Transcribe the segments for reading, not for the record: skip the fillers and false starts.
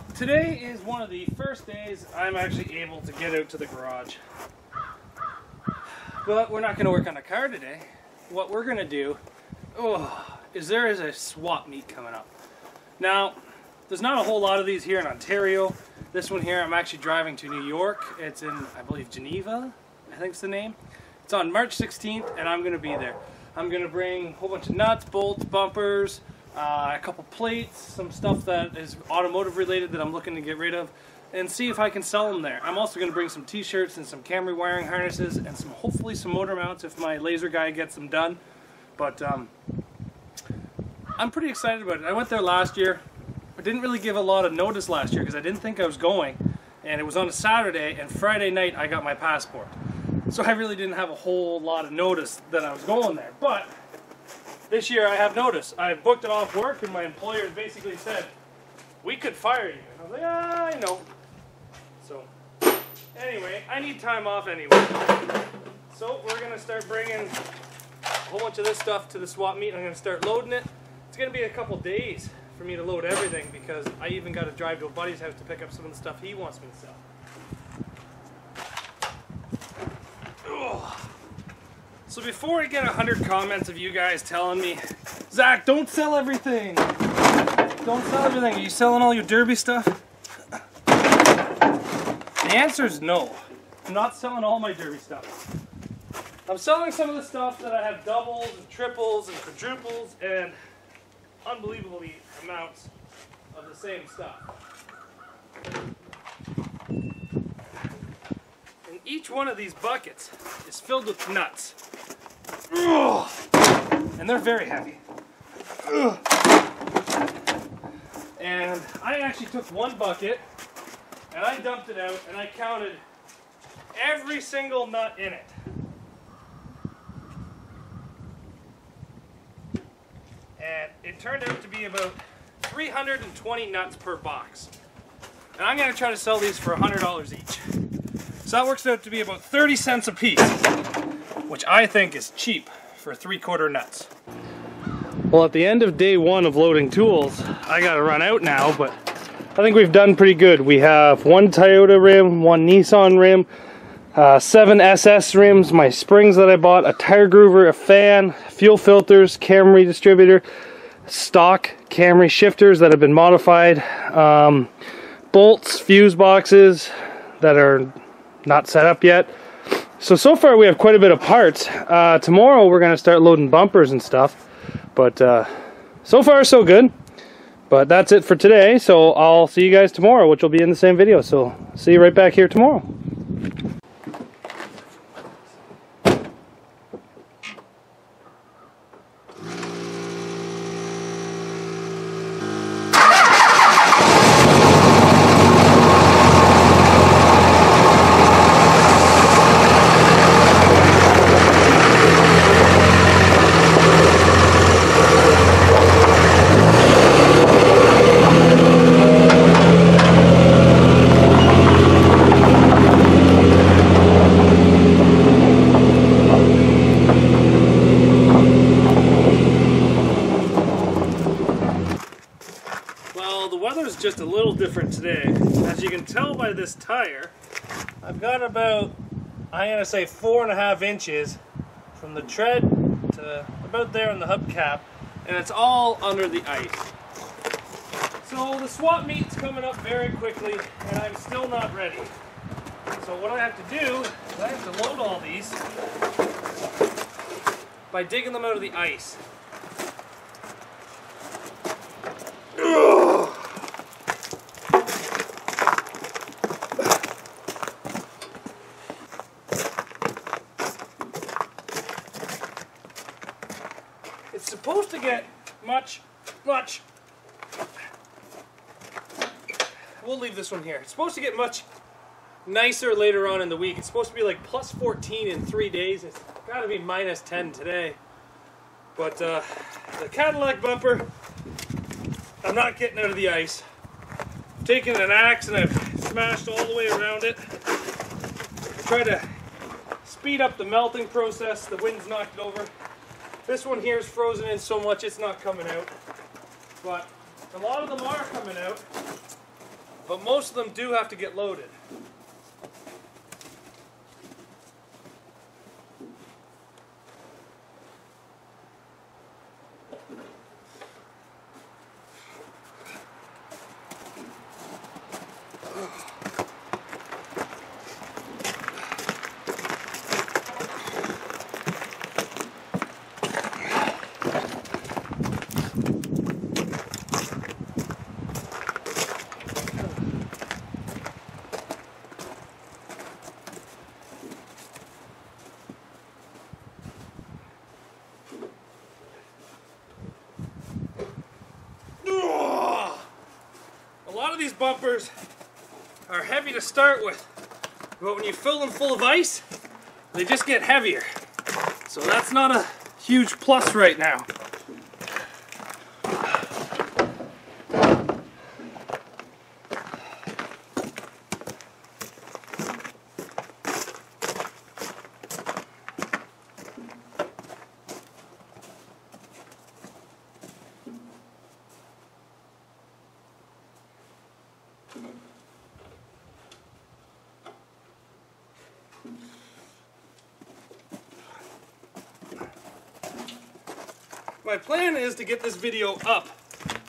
Well, today is one of the first days I'm actually able to get out to the garage. But we're not going to work on the car today. What we're going to do is there is a swap meet coming up. Now, there's not a whole lot of these here in Ontario. This one here, I'm actually driving to New York. It's in, I believe, Geneva, I think's the name. It's on March 16th, and I'm going to be there. I'm going to bring a whole bunch of nuts, bolts, bumpers, a couple plates, some stuff that is automotive related that I'm looking to get rid of, and see if I can sell them there. I'm also going to bring some t-shirts and some Camry wiring harnesses and hopefully some motor mounts if my laser guy gets them done. But I'm pretty excited about it. I went there last year. I didn't really give a lot of notice last year because I didn't think I was going, and it was on a Saturday, and Friday night I got my passport. So I really didn't have a whole lot of notice that I was going there. But this year I have notice. I booked it off work, and my employer basically said, we could fire you. And I was like, ah, I know. So anyway, I need time off anyway. So we're going to start bringing a whole bunch of this stuff to the swap meet. I'm going to start loading it. It's going to be a couple days for me to load everything because I even got to drive to a buddy's house to pick up some of the stuff he wants me to sell. So before I get 100 comments of you guys telling me, Zach, don't sell everything. Don't sell everything. Are you selling all your derby stuff? The answer is no. I'm not selling all my derby stuff. I'm selling some of the stuff that I have doubles and triples and quadruples and unbelievably amounts of the same stuff. And each one of these buckets is filled with nuts. And they're very heavy. And I actually took one bucket and I dumped it out and I counted every single nut in it. And it turned out to be about 320 nuts per box. And I'm going to try to sell these for $100 each. So that works out to be about 30 cents a piece, which I think is cheap for 3/4 nuts. Well, at the end of day one of loading tools, I got to run out now, but I think we've done pretty good. We have one Toyota rim, one Nissan rim, 7 SS rims, my springs that I bought, a tire groover, a fan, fuel filters, Camry distributor, stock Camry shifters that have been modified, bolts, fuse boxes that are not set up yet. So far we have quite a bit of parts. Tomorrow we're going to start loading bumpers and stuff, but so far so good. But that's it for today, so I'll see you guys tomorrow, which will be in the same video, so see you right back here tomorrow. Just a little different today. As you can tell by this tire, I've got about, I'm going to say 4.5 inches from the tread to about there on the hubcap, and it's all under the ice. So the swap meet's coming up very quickly, and I'm still not ready. So what I have to do is I have to load all these by digging them out of the ice. It's supposed to get much, we'll leave this one here. It's supposed to get much nicer later on in the week. It's supposed to be like plus 14 in 3 days. It's got to be minus 10 today. But the Cadillac bumper, I'm not getting out of the ice. I've taken an axe and I've smashed all the way around it. Try to speed up the melting process. The wind's knocked it over. This one here is frozen in so much it's not coming out. But a lot of them are coming out. but most of them do have to get loaded. These bumpers are heavy to start with, but when you fill them full of ice, they just get heavier. So that's not a huge plus right now. My plan is to get this video up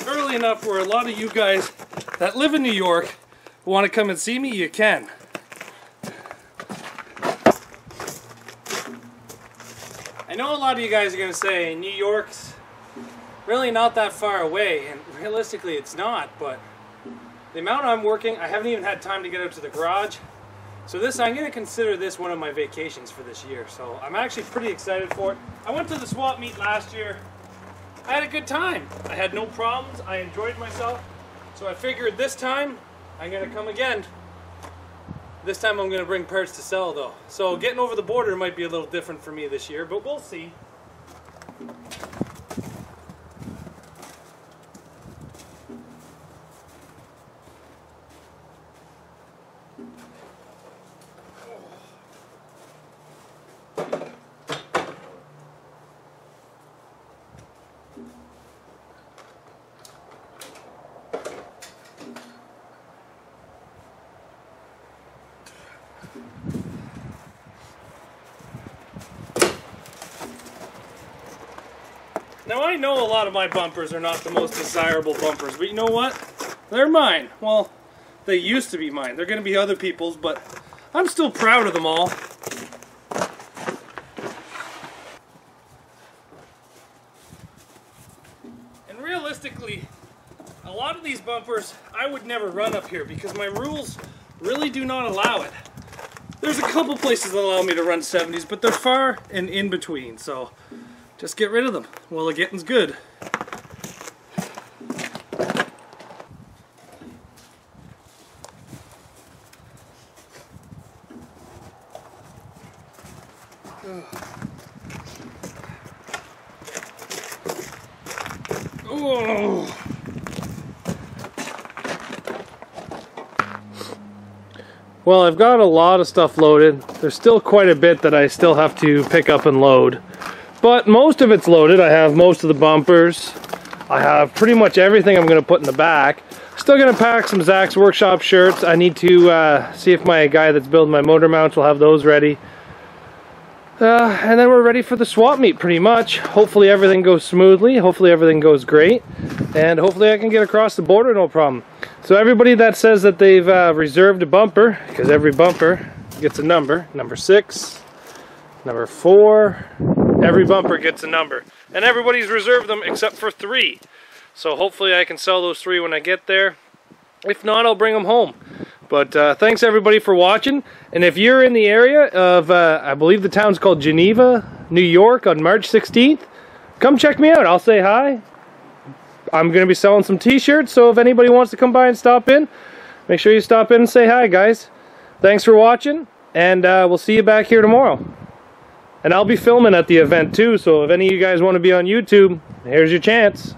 early enough where a lot of you guys that live in New York want to come and see me, you can. I know a lot of you guys are going to say New York's really not that far away, and realistically it's not, but the amount I'm working, I haven't even had time to get out to the garage. So I'm going to consider this one of my vacations for this year. So I'm actually pretty excited for it. I went to the swap meet last year. I had a good time. I had no problems. I enjoyed myself. So I figured this time I'm going to come again. This time I'm going to bring parts to sell though. So getting over the border might be a little different for me this year, but we'll see. Now I know a lot of my bumpers are not the most desirable bumpers, but you know what? They're mine. Well, they used to be mine. They're going to be other people's, but I'm still proud of them all. And realistically, a lot of these bumpers I would never run up here because my rules really do not allow it. There's a couple places that allow me to run 70s, but they're far and in between, so just get rid of them while the getting's good. Oh. Well, I've got a lot of stuff loaded. There's still quite a bit that I still have to pick up and load. But most of it's loaded. I have most of the bumpers. I have pretty much everything I'm going to put in the back. Still going to pack some Zacks Workshop shirts. I need to see if my guy that's building my motor mounts will have those ready. And then we're ready for the swap meet pretty much. Hopefully everything goes smoothly. Hopefully everything goes great. And hopefully I can get across the border no problem. So everybody that says that they've reserved a bumper, because every bumper gets a number. Number 6, number 4. Every bumper gets a number. And everybody's reserved them except for 3. So hopefully I can sell those 3 when I get there. If not, I'll bring them home. But thanks everybody for watching. And if you're in the area of, I believe the town's called Geneva, New York on March 16th, come check me out. I'll say hi. I'm going to be selling some t-shirts, so if anybody wants to come by and stop in, make sure you stop in and say hi, guys. Thanks for watching, and we'll see you back here tomorrow. And I'll be filming at the event too, so if any of you guys want to be on YouTube, here's your chance.